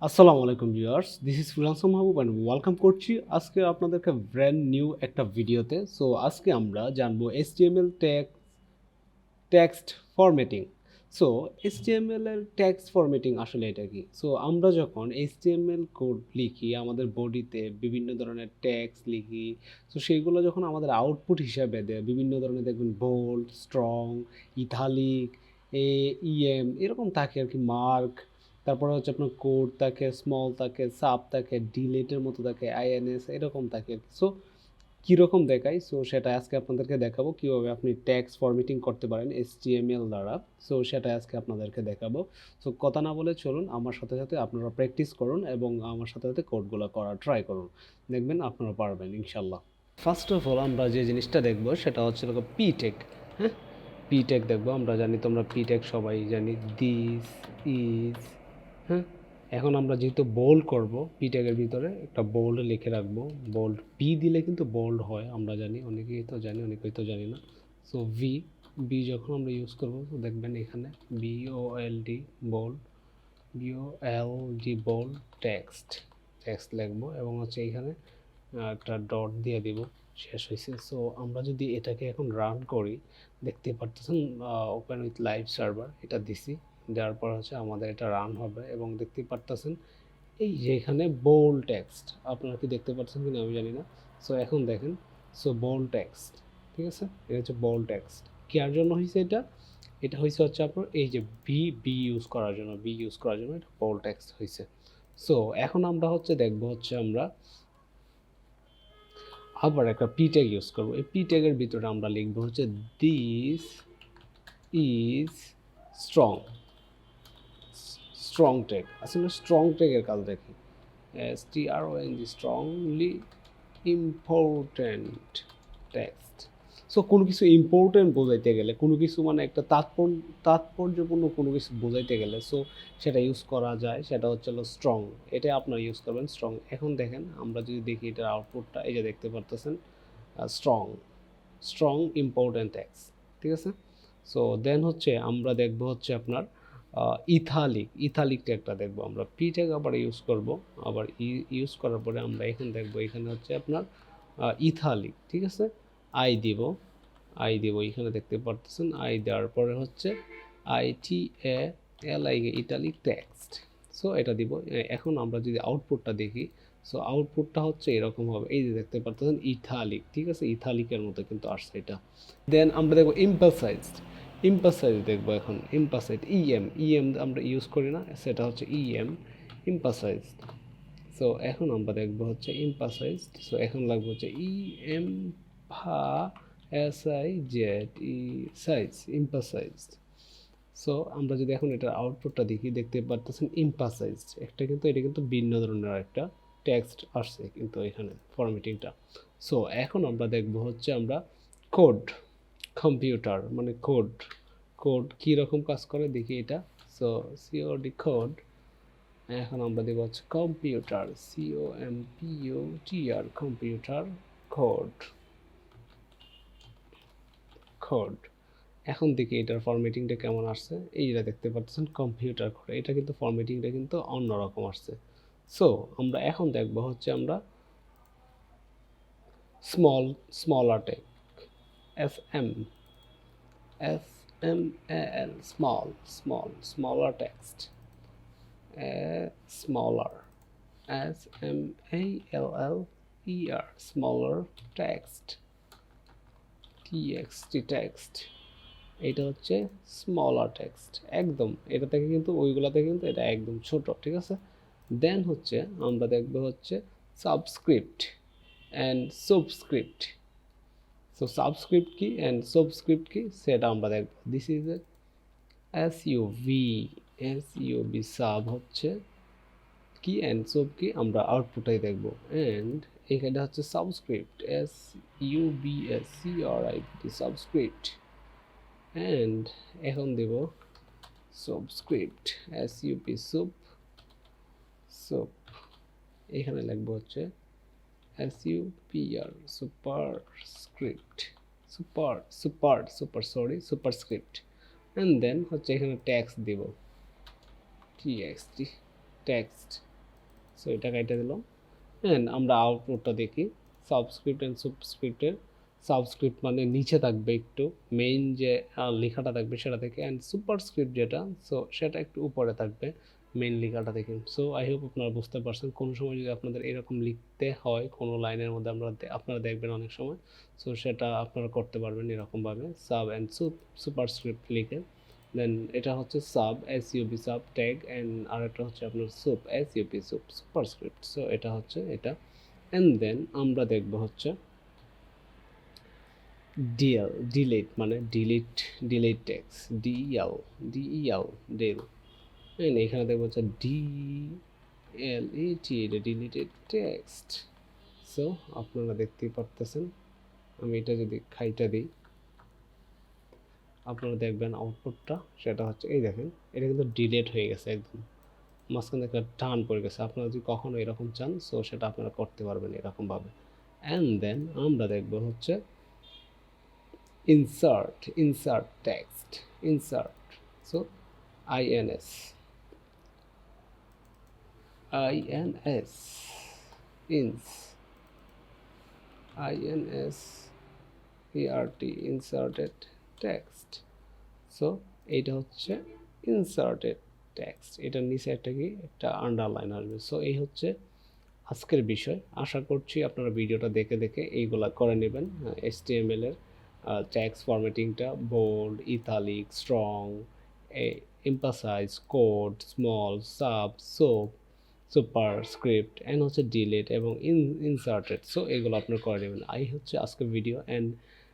আসসালামু আলাইকুম viewers, this is freelancer Mahbub and welcome করছি আজকে আপনাদেরকে ব্র্যান্ড নিউ একটা ভিডিওতে। সো আজকে আমরা জানবো HTML text formatting. So HTML এর টেক্সট ফরম্যাটিং আসলে এটা কি? সো আমরা যখন HTML কোড লিখি আমাদের বডিতে বিভিন্ন ধরনের টেক্সট লিখি, সো সেইগুলো যখন আমাদের আউটপুট হিসাবে দেয় বিভিন্ন ধরনের দেখবেন বোল্ড, স্ট্রং, ইথালিক, ইএম এরকম থাকে আর কি, মার্ক। তারপরে হচ্ছে আপনার কোড থাকে, স্মল থাকে, সাব থাকে, ডিলেটের মতো থাকে, আইএনএস এরকম থাকে আর কি। সো কীরকম দেখায়, সো সেটা আজকে আপনাদেরকে দেখাবো কীভাবে আপনি টেক্সট ফরম্যাটিং করতে পারেন HTML দ্বারা। সো সেটা আজকে আপনাদেরকে দেখাবো। সো কথা না বলে চলুন আমার সাথে সাথে আপনারা প্র্যাকটিস করুন এবং আমার সাথে সাথে কোডগুলো করার ট্রাই করুন, দেখবেন আপনারা পারবেন ইনশাল্লাহ। ফার্স্ট অফ অল আমরা যে জিনিসটা দেখবো সেটা হচ্ছে পিটেক। হ্যাঁ, পিটেক দেখবো। আমরা জানি, তোমরা পিটেক সবাই জানি, দিস ইজ। হ্যাঁ, এখন আমরা যেহেতু বোল্ড করব, পিটেকের ভিতরে একটা বোল্ড লিখে রাখবো। বোল্ড পি দিলে কিন্তু বোল্ড হয়, আমরা জানি, অনেকেই তো জানি, অনেকেই তো জানি না। সো বি যখন আমরা ইউজ করব, তো দেখবেন এখানে BOLD bold, BOLD bold text লিখবো এবং হচ্ছে এখানে একটা ডট দিয়ে দিব, শেষ হয়েছে। সো আমরা যদি এটাকে এখন রান করি, দেখতে পারতেছেন ওপেন উইথ লাইভ সার্ভার এটা দিছি, দেওয়ার পর হচ্ছে আমাদের এটা রান হবে এবং দেখতে পারতেছেন এই যে এখানে বোল্ড টেক্সট, আপনারা কি দেখতে পাচ্ছেন কিনা আমি জানি না। সো এখন দেখেন, সো বোল্ড টেক্সট, ঠিক আছে, এটা হচ্ছে বোল্ড টেক্সট। কার জন্য হয়েছে এটা? এটা হয়েছে হচ্ছে আপনার এই যে বি ইউজ করার জন্য, এটা বোল্ড টেক্সট হয়েছে। সো এখন আমরা হচ্ছে দেখবো হচ্ছে আমরা আবার একটা পি ট্যাগ ইউজ করবো। এই পি ট্যাগের ভিতরে আমরা লিখবো হচ্ছে this is strong. Strong tag আসলে স্ট্রং ট্যাগের কাজটা কি? STRONG, strongly important text. So কোনো কিছু ইম্পর্ট্যান্ট বোঝাইতে গেলে, কোনো কিছু মানে একটা তাৎপর্যপূর্ণ কোনো কিছু বোঝাইতে গেলে সো সেটা ইউজ করা যায়, সেটা হচ্ছে স্ট্রং। এটা আপনারা ইউজ করবেন স্ট্রং। এখন দেখেন আমরা যদি দেখি এটার আউটপুটটা, এই যে দেখতে পারতেছেন স্ট্রং ইম্পর্ট্যান্ট টেক্সট, ঠিক আছে। সো দেন হচ্ছে আমরা দেখবো হচ্ছে আপনার ইথালিক ট্যাগটা দেখবো আমরা। পি ট্যাগ আবার ইউজ করব, আবার ইউজ করার পরে আমরা এখানে দেখবো, এখানে হচ্ছে আপনার ইথালিক, ঠিক আছে। আই দিব এখানে দেখতে পারতেছেন, আই দেওয়ার পরে হচ্ছে ITALI ইটালিক টেক্সট। সো এটা দিব। এখন আমরা যদি আউটপুটটা দেখি, সো আউটপুটটা হচ্ছে এরকম হবে, এই যে দেখতে পারতেছেন ইথালিক, ঠিক আছে, ইথালিকের মতো কিন্তু আসছে এটা। দেন আমরা দেখবো ইম্পাসাইজ দেখবো। এখন ইম্পাসাইজ ইএম আমরা ইউজ করি না, সেটা হচ্ছে ইম্পাসাইজ। সো এখন আমরা দেখবো হচ্ছে ইম্পাসাইজ। সো এখন লাগবে হচ্ছে সাইজ, ইম্পাসাইজ। সো আমরা যদি এখন এটার আউটপুটটা দেখি, দেখতে পারতেছেন ইম্পাসাইজ একটা, কিন্তু এটা কিন্তু ভিন্ন ধরনের একটা টেক্সট আসছে কিন্তু এখানে ফরম্যাটিংটা। সো এখন আমরা দেখবো হচ্ছে আমরা কোড, কম্পিউটার মানে কোড কীরকম কাজ করে দেখি এটা। So code. এখন আমরা দেখব হচ্ছে কম্পিউটার, COMPUTR, কম্পিউটার কোড। এখন দেখি এটার ফরম্যাটিংটা কেমন আসছে। এইটা দেখতে পাচ্ছেন কম্পিউটার কোড, এটা কিন্তু ফরম্যাটিংটা কিন্তু অন্যরকম আসছে। সো আমরা এখন দেখব হচ্ছে আমরা smaller text, SMAL, smaller text, smaller, SMALLER, smaller text, text, এটা হচ্ছে স্মলার টেক্সট। একদম এটা থেকে কিন্তু ওইগুলা থেকে কিন্তু এটা একদম ছোট, ঠিক আছে। দেন হচ্ছে আমরা দেখব হচ্ছে subscript and subscript. So subscript কি অ্যান্ড সাবস্ক্রিপ্ট কি সেটা আমরা দেখব। This is a SUV sub হচ্ছে কি অ্যান্ড সব কি, আমরা আউটপুটটাই দেখব। অ্যান্ড এখানে হচ্ছে সাবস্ক্রিপ্ট, SUBSCRIPT, সাবস্ক্রিপ্ট। অ্যান্ড এখন দেব সাবস্ক্রিপ্ট, SUP এখানে লিখবো হচ্ছে SUPR, সুপারস্ক্রিপ্ট। অ্যান্ড দেন হচ্ছে এখানে ট্যাক্স দেব, TXT টেক্সট। সো এটা কাইটা দিলাম। অ্যান্ড আমরা আউটপুটটা দেখি সাবস্ক্রিপ্ট অ্যান্ড সুবস্ক্রিপ্টের। সাবস্ক্রিপ্ট মানে নিচে থাকবে একটু, মেইন যে লেখাটা থাকবে সেটা থেকে, অ্যান্ড সুপারস্ক্রিপ্ট যেটা, সো সেটা একটু উপরে থাকবে মেইন লেখাটা থেকে। সো আই হোপ আপনারা বুঝতে পারছেন। কোনো সময় যদি আপনাদের এরকম লিখতে হয় কোনো লাইনের মধ্যে, আপনারা দেখবেন অনেক সময়, সো সেটা আপনারা করতে পারবেন এরকমভাবে, সাব অ্যান্ড সুপারস্ক্রিপ্ট লিখে। দেন এটা হচ্ছে sub, SUP sub tag, and আরেকটা হচ্ছে আপনার soup, SUP soup superscript. So এটা হচ্ছে এটা। অ্যান্ড দেন আমরা দেখব হচ্ছে ডিএল, ডিলিট মানে ডিলিট ট্যাক্স, ডিইএল ডিল। এখানে দেখবো হচ্ছে ডিএলইটি, এটা ডিলিটেড টেক্সট। সো আপনারা দেখতেই পারতেছেন, আমি এটা যদি খাইটা দিই আপনারা দেখবেন আউটপুটটা, সেটা হচ্ছে এই দেখেন, এটা কিন্তু ডিলিট হয়ে গেছে একদম, মাঝখানে একটা টান পড়ে গেছে। আপনারা যদি কখনো এরকম চান, সো সেটা আপনারা করতে পারবেন এরকমভাবে। অ্যান্ড দেন আমরা দেখব হচ্ছে insert text, insert. So INS, INS ins, INS ERT, inserted text. So এইটা হচ্ছে ইনসার্টেড টেক্সট, এটার নিচে একটা কি একটা আন্ডারলাইন আসবে। সো এই হচ্ছে আজকের বিষয়। আশা করছি আপনারা ভিডিওটা দেখে দেখে এইগুলা করে নেবেন। HTML এর ট্যাক্স ফরম্যাটিংটা bold, italic, strong, emphasize, code, small, sub, sup, superscript, and হচ্ছে ডিলিট এবং ইনসার্টেড। সো এগুলো আপনারা করে নেবেন। হচ্ছে আজকের ভিডিও। অ্যান্ড